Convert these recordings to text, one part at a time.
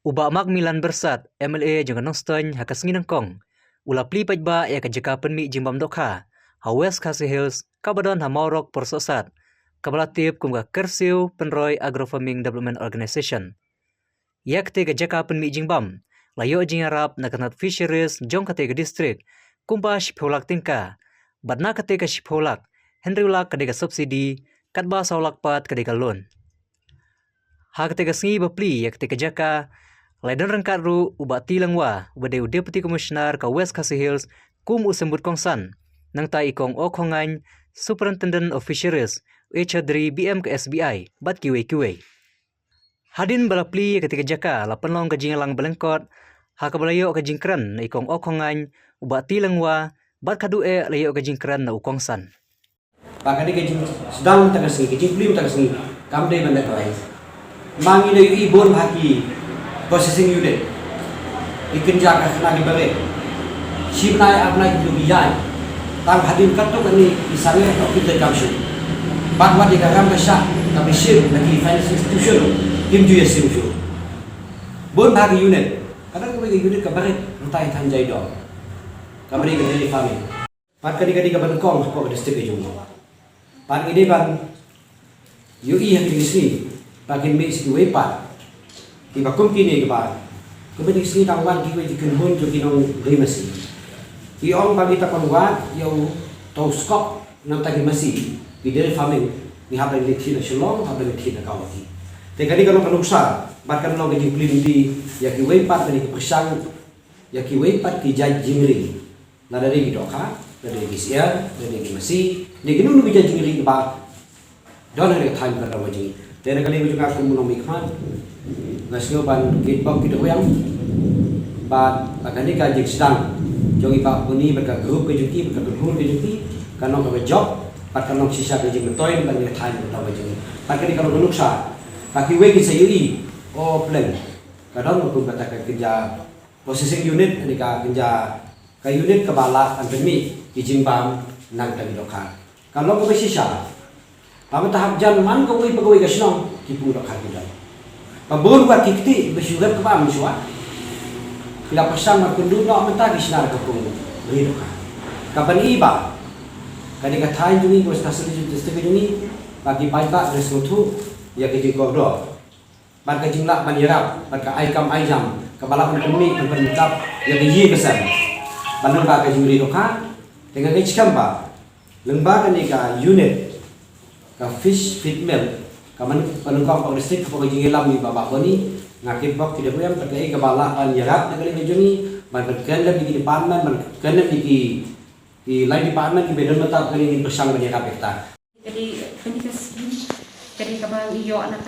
Uba mak milan bersat MLA jangan nongstoin hakas nginangkong. Ula pli pajba ya kajaka penmi jimbam dokha. Hawes Khasi Hills kabadon hamaurok persosat. Kabalatip kumga kersiu penroy agrofarming development organization. Ya ketiga jaka penmi jimbam. Layo jingarap nakanat fisheries jong ketiga distrik. Kumpa shipholak tingka. Badna ketiga shipholak. Henry ulak ketiga subsidi. Katba saulak pat ketiga loan. Ha ketiga sengi bapli ya ketiga jaka. Laidan rangkat ru ubat tilang wa ubade Deputy Commissioner ka West Khasi Hills kum usembut kongsan nang ta ikong okhongan Superintendent of Fisheries Chadri BM ke SBI bat kiwe. Hadin balapli ketika jaka la penlong ka jingalang belengkot ha ka balayo ka jingkran na ikong okhongan ubat tilang wa bat kadue layo ka jingkran na ukongsan. Bakadi ka jing sedang tagasni ka jing plim tagasni kamde banda kai. Mangi na ibon haki processing unit ikin jaka kena dibalik sibnai abnai dubiyan tang hadin katok ni isangnya tok kita kamsu bakwa di karam kasha tapi sib lagi finance institution kim ju yasim ju bon bagi unit kadang bagi unit kabaret entai tanjai do kamari ka dari farming pat kadi ka bangkong ko district ejung pat ide ban UI yang di sini bagian mix di wepat Iba kum kini kebar, kemudian sini tangwan kita dikenhun jo kinong remasi. Iong bagi takon wat, yo tau skop nam tagi masi, bidere farming ni habla lekhi na shalom, habla lekhi na kawati. Tegadi kalau kanuksa, bahkan lo gaji kulimbi, ya kiwei pat dari kepersang, ya kiwei pat kijaj jingri. Na dari gidoka, dari gisian, dari masi, ni kinong nu kijaj jingri kebar. Don hari time kada wajib. Dari kali juga aku menomikman, ngasih ban kitbok kita goyang, bat agani kajik sedang, jogi pak buni berkat grup kejuti, berkat grup kejuti, kanong kabe job, pat kanong sisa kajik metoin, ban yang time kita wajib. Pat kali kalau menuksa, kaki wegi sayui, oh plan, kadang aku kata kerja processing unit, ini kerja ke unit kebala, anpemi, ijimbam, nang tadi dokar. Kalau kabe sisa. Kami tahap jaman pegawai kesenang kipu dak kita. Pabon buat kikti bersyukur kepada miswa. Bila pasang makundu nak mentah kisnar kapung beri doka. Kapan iba? Kadi katain jungi bos kasih district jungi bagi pajak resutu ya kiji kordo. Ban kajinglah ban yarap, ban ka aikam aijam, kepala penemi pencap ya kiji besar. Ban lembaga kajing beri doka dengan kecikam ba. Lembaga ni ka unit ka fish feed mill kaman panungkang pagdistrik kapag jingilam ni babak boni ngakit bak tidak puyam terkait kebalaan yarap negeri ngejungi man kenlem di department man kenlem di lain department di bedon mata kali ini bersang banyak kapita jadi kabang iyo anak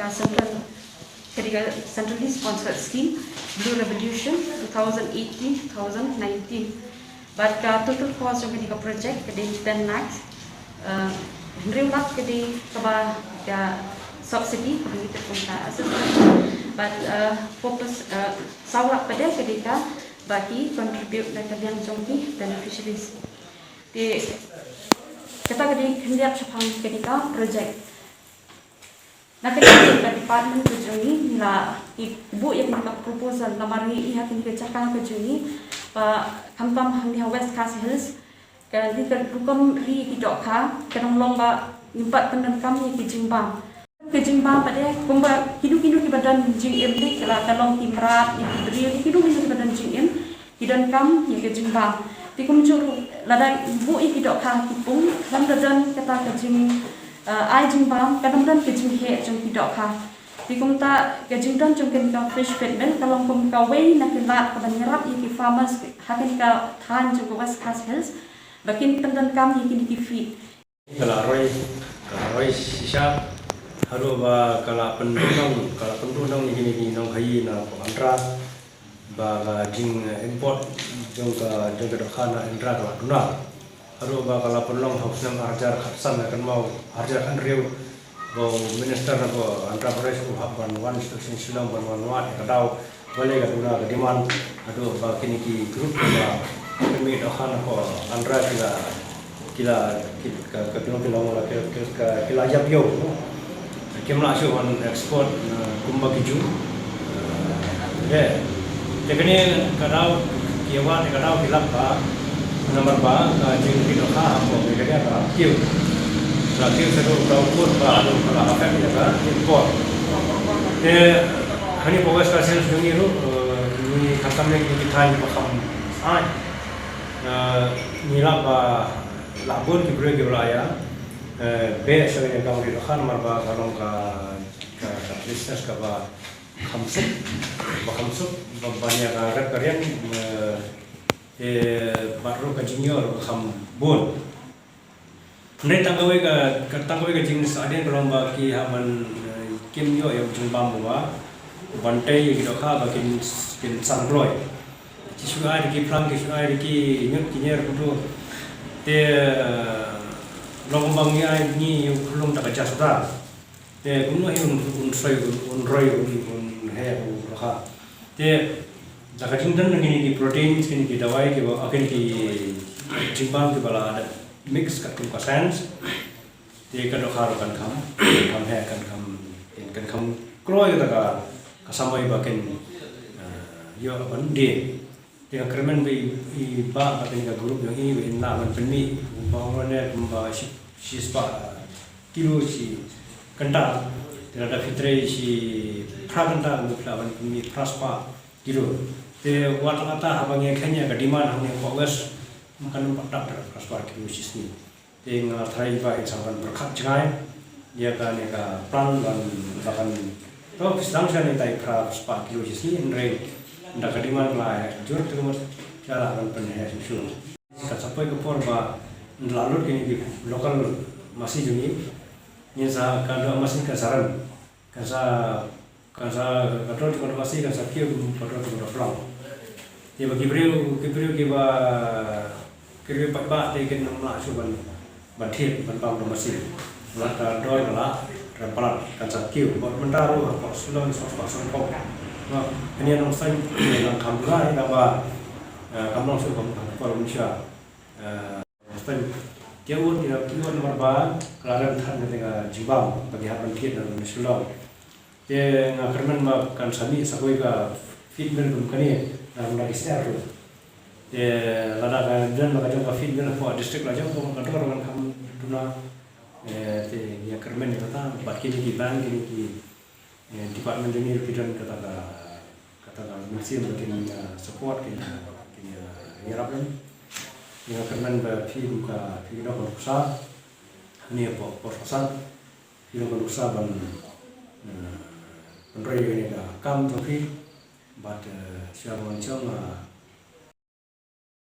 jadi centrally sponsored scheme Blue Revolution 2018-2019 but total cost of the project jadi 10 lakhs Henry ulak kedi kaba ya subsidi begitu pun tak but fokus saulak pada ketika bagi contribute dan kalian jongki beneficiaries di kita kedi hendak cepang ketika project nanti kita department kejungi nila ibu yang nak proposal lamari ihat ini kecakan kejungi pak kampam hang di West Khasi Hills kan di terbukum ri tidak kah kadang lomba impat pendan kami ke Jimbang pada kumba hidup di badan jingim ni kalau timrat yang diberi hidup di badan jingim hidan kam yang ke Jimbang di kumjur lada ibu tidak kah tipung dan badan kata ke jing ai Jimbang kadang ke jing he jeng tidak kah di kumta ke jingdan jeng ke fish feed mill kalau kum kawai nak kelat keban nyerap yang ke farmers hakin ke than jeng West Khasi Hills Bakin pendan kami yang di Kalau Roy sisa haru kalau penduduk ini nong kayi na andra ba jing import jong ke dokana andra kalau tuna haru kalau penduduk harus nam harjar khapsan akan mau harjar kan riu bo minister bo andra pradesh ko haban one instruction silang ban wat kadau boleh ka tuna ke demand aduh ba kini ki group ba kami dohan ko andra kila jabyo kemla syo on export kumba kiju Okay. Jadi kadau kiawan kadau kilap ba nomor ba jing kita ha apa mereka apa kiu. Lagi seru kau pun ba alu kalau apa kita ba import. Hani progress kasih sendiri lu ni khatam yang kita ini pakam ai. Nilap ba labun kibru kibraya. Be sebenarnya kau di lokal nomor ba kalau ka business ka ba Khamsup banyak rep kalian baru ke junior khambun. Ini tanggawi ke jenis ada yang bagi haman kim yo yang jembam bawa bantai gitu kah bagi kin sangloi. Cisuai di kiplang cisuai di nyut kinyer kudu te lombang ni yang belum tak baca sudah. Te kuno yang unroi है वो रखा ते जगह चिंतन किन्हीं की प्रोटीन किन्हीं की दवाई के वो अकेले की चिंपान के बाला ada mix kat kum kasens te kan kharo kan kham kroi ka kasamai baken yo ban de te kremen be I ba baken ka grup yo I in na ban penmi ba ne ba si spa kilo si kanta ada fitrei si praganta muflawan mi praspa gitu te wata habangnya kenya ka demand hamne fokus makan patak praspa ki sisni te ngathai ba insangan berkat jangai dia kan ka plan dan bahkan to sedang sana tai praspa ki sisni nre nda ka demand la jur tu mas cara kan penhe susu ka sapai ke por ba lalu kini lokal masih juni ni sa kalau masih kasaran kasa katro di konfirmasi kasa kiu katro di konfirmasi dia bagi beliau kiba kiri pak ba dia kena nak cuban bantir banpam masih lata doi lah rampalan kasa kiu buat mentaru apa sulung sopan kok ini yang saya yang kamera ini apa kamera sudah kalau Malaysia saya dia pun tidak nomor ba kelaran tan ketika Jimbam bagi harapan kita dan Sulawesi dia ngakarman makan sami sakoi ka fitmen kumkani dalam lagi share tu dia lada kan dan maka jumpa fitmen apa district laja ko kantor orang kamu duna dia ngakarman itu ta baki di bank ini department ini pidan kata musim mungkin support kita harapkan yang akan film ka film dokusa ini apa proses film dokusa ban penrei ini ka kam tapi but siapa macam